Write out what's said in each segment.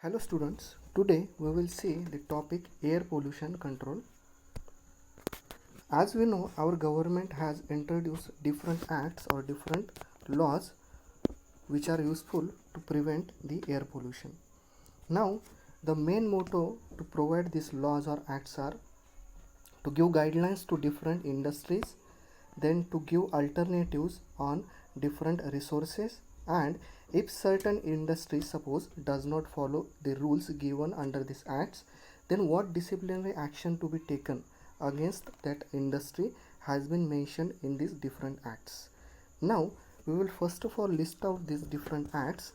Hello students, today we will see the topic air pollution control. As we know, our government has introduced different acts or different laws which are useful to prevent the air pollution. Now, the main motto to provide these laws or acts are to give guidelines to different industries, then to give alternatives on different resources, and if certain industry suppose does not follow the rules given under these acts, then what disciplinary action to be taken against that industry has been mentioned in these different acts. Now we will first of all list out these different acts.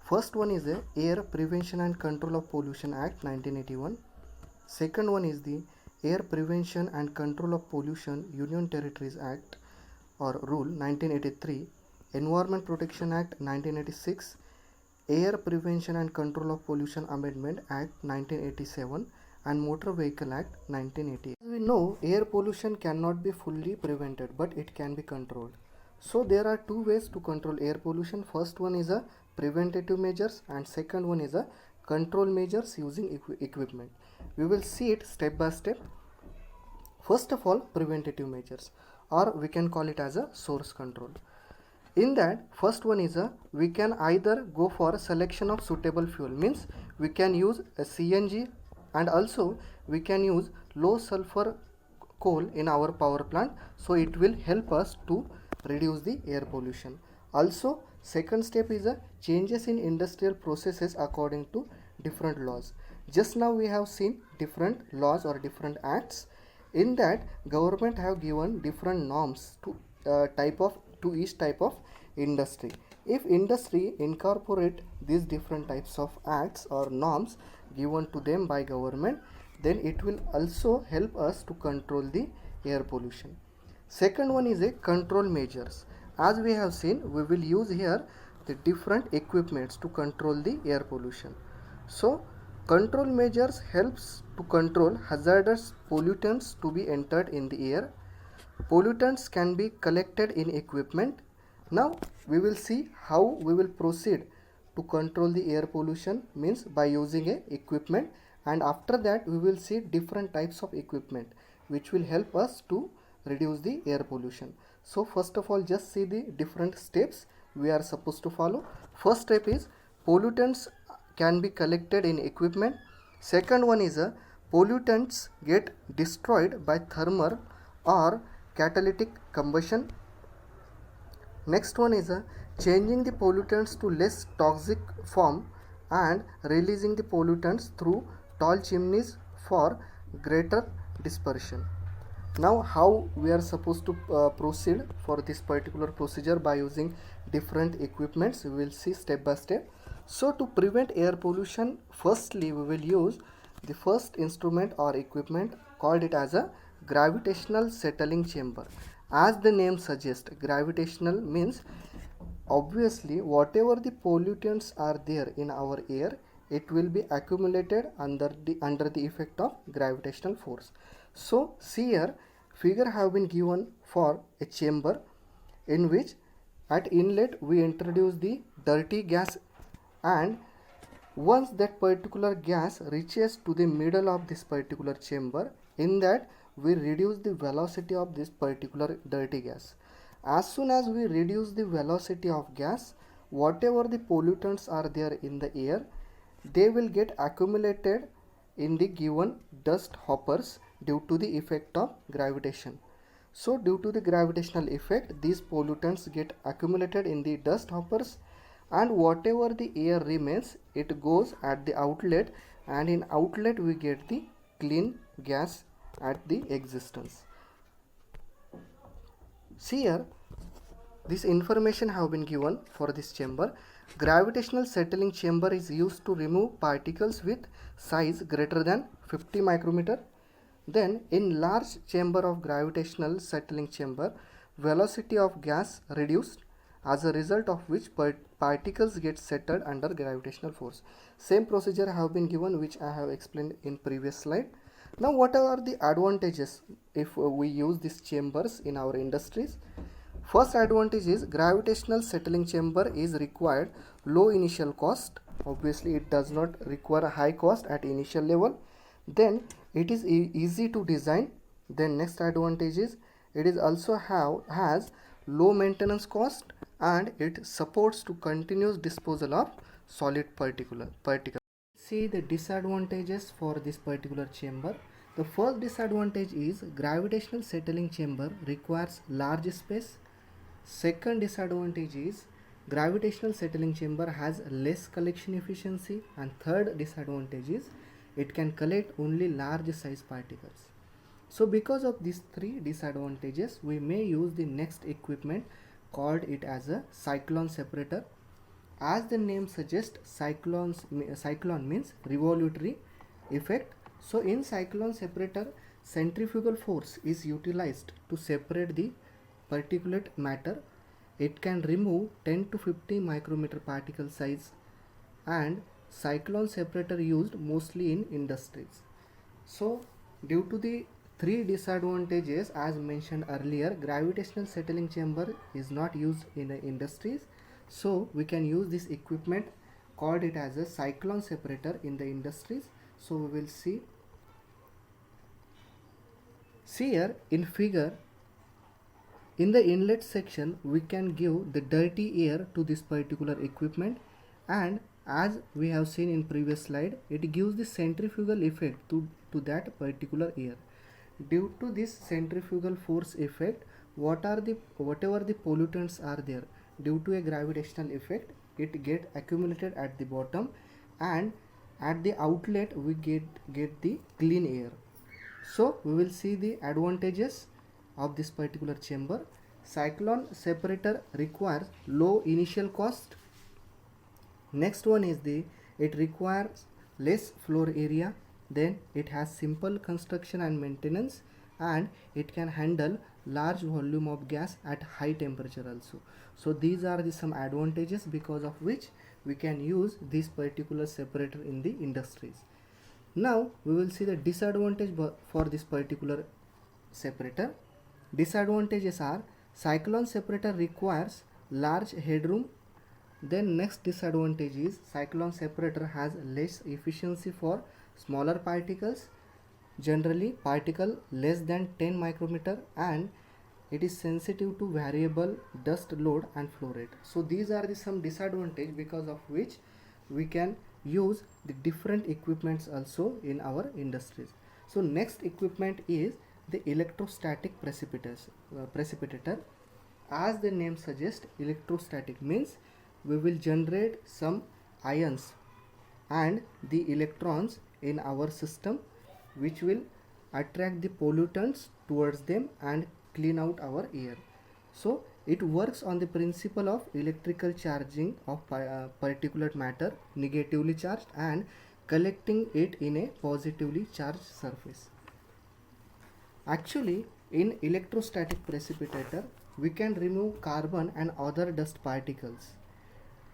First one is the Air Prevention and Control of Pollution Act 1981. Second one is the Air Prevention and Control of Pollution Union Territories Act or Rule 1983, Environment Protection Act 1986, Air Prevention and Control of Pollution Amendment Act 1987, and Motor Vehicle Act 1988. As we know, air pollution cannot be fully prevented, but it can be controlled. So there are two ways to control air pollution. First one is a preventative measures and second one is a control measures using equipment. We will see it step by step. First of all, preventative measures, or we can call it as a source control. In that, first one is we can either go for a selection of suitable fuel, means we can use a CNG and also we can use low sulfur coal in our power plant, so it will help us to reduce the air pollution. Also, second step is changes in industrial processes according to different laws. Just now we have seen different laws or different acts. In that, government have given different norms to each type of industry. If industry incorporate these different types of acts or norms given to them by government, then it will also help us to control the air pollution. Second one is a control measures. As we have seen, we will use here the different equipments to control the air pollution. So control measures helps to control hazardous pollutants to be entered in the air. Pollutants can be collected in equipment. Now we will see how we will proceed to control the air pollution, means by using a equipment, and after that we will see different types of equipment which will help us to reduce the air pollution. So first of all, just see the different steps we are supposed to follow. First step is pollutants can be collected in equipment. Second one is pollutants get destroyed by thermal or catalytic combustion. Next one is changing the pollutants to less toxic form and releasing the pollutants through tall chimneys for greater dispersion. Now how we are supposed to proceed for this particular procedure by using different equipments, we will see step by step. So to prevent air pollution, firstly we will use the first instrument or equipment, called it as a gravitational settling chamber. As the name suggests, gravitational means obviously whatever the pollutants are there in our air, it will be accumulated under the effect of gravitational force. So see here, figure have been given for a chamber in which at inlet we introduce the dirty gas, and once that particular gas reaches to the middle of this particular chamber, in that we reduce the velocity of this particular dirty gas. As soon as we reduce the velocity of gas, whatever the pollutants are there in the air, they will get accumulated in the given dust hoppers due to the effect of gravitation. So due to the gravitational effect, these pollutants get accumulated in the dust hoppers, and whatever the air remains, it goes at the outlet, and in outlet we get the clean gas at the existence. See here, this information have been given for this chamber. Gravitational settling chamber is used to remove particles with size greater than 50 micrometer. Then in large chamber of gravitational settling chamber, velocity of gas reduced, as a result of which particles get settled under gravitational force. Same procedure have been given which I have explained in previous slide. Now what are the advantages if we use these chambers in our industries? First advantage is gravitational settling chamber is required low initial cost obviously it does not require a high cost at initial level. Then it is easy to design. Then next advantage is it is also has low maintenance cost, and it supports to continuous disposal of solid particle. See the disadvantages for this particular chamber. The first disadvantage is gravitational settling chamber requires large space. Second disadvantage is gravitational settling chamber has less collection efficiency, and third disadvantage is it can collect only large size particles. So because of these three disadvantages, we may use the next equipment called it as a cyclone separator. As the name suggests, cyclone means revolutionary effect. So in cyclone separator, centrifugal force is utilized to separate the particulate matter. It can remove 10 to 50 micrometer particle size, and cyclone separator used mostly in industries. So due to the three disadvantages as mentioned earlier, gravitational settling chamber is not used in the industries. So we can use this equipment called it as a cyclone separator in the industries. So we will see here in figure, in the inlet section we can give the dirty air to this particular equipment, and as we have seen in previous slide, it gives the centrifugal effect to that particular air. Due to this centrifugal force effect, whatever the pollutants are there, due to a gravitational effect, it get accumulated at the bottom, and at the outlet we get the clean air. So we will see the advantages of this particular chamber. Cyclone separator requires low initial cost. Next one is it requires less floor area. Then it has simple construction and maintenance, and it can handle large volume of gas at high temperature also. So these are some advantages because of which we can use this particular separator in the industries. Now we will see the disadvantage for this particular separator. Disadvantages are cyclone separator requires large headroom. Then next disadvantage is cyclone separator has less efficiency for smaller particles, generally particle less than 10 micrometer, and it is sensitive to variable dust load and flow rate. So these are some disadvantage because of which we can use the different equipments also in our industries. So next equipment is the electrostatic precipitator. As the name suggests, electrostatic means we will generate some ions and the electrons in our system, which will attract the pollutants towards them and clean out our air. So it works on the principle of electrical charging of particulate matter, negatively charged, and collecting it in a positively charged surface. Actually, in electrostatic precipitator, we can remove carbon and other dust particles,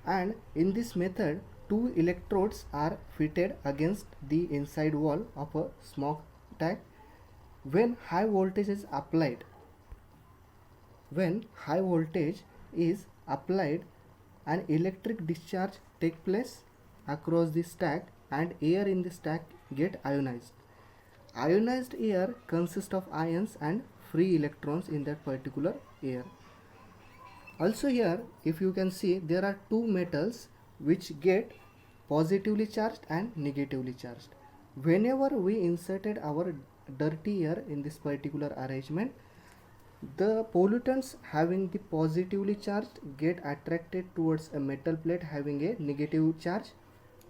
and in this method, two electrodes are fitted against the inside wall of a smoke tank. When high voltage is applied, an electric discharge takes place across the stack, and air in the stack get ionized. Ionized air consists of ions and free electrons in that particular air. Also here, if you can see, there are two metals which get positively charged and negatively charged. Whenever we inserted our dirty air in this particular arrangement, the pollutants having the positively charged get attracted towards a metal plate having a negative charge,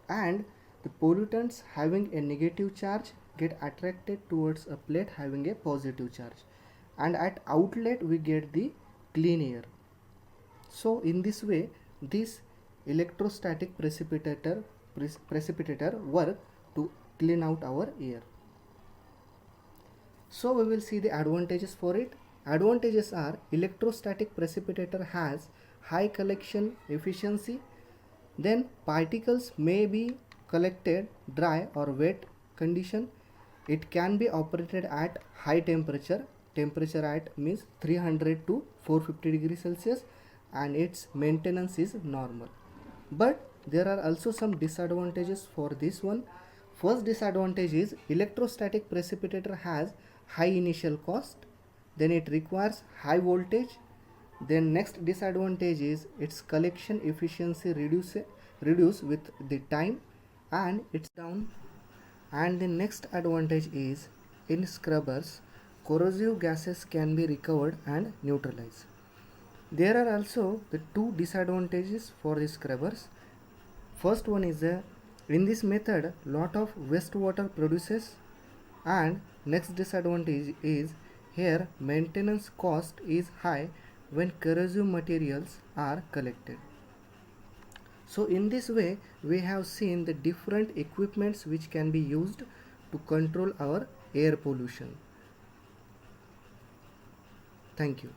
and the pollutants having a negative charge get attracted towards a plate having a positive charge, and at outlet we get the clean air. So in this way, this electrostatic precipitator work to clean out our air. So we will see the advantages for it. Advantages are electrostatic precipitator has high collection efficiency. Then particles may be collected dry or wet condition. It can be operated at high temperature. Temperature at means 300 to 450 degrees Celsius, and its maintenance is normal. But there are also some disadvantages for this one. First disadvantage is electrostatic precipitator has high initial cost, then it requires high voltage. Then next disadvantage is its collection efficiency reduce with the time and it's down. And the next advantage is in scrubbers corrosive gases can be recovered and neutralized. There are also the two disadvantages for the scrubbers. First one is in this method lot of wastewater produces, and next disadvantage is here maintenance cost is high when corrosive materials are collected. So in this way we have seen the different equipments which can be used to control our air pollution. Thank you.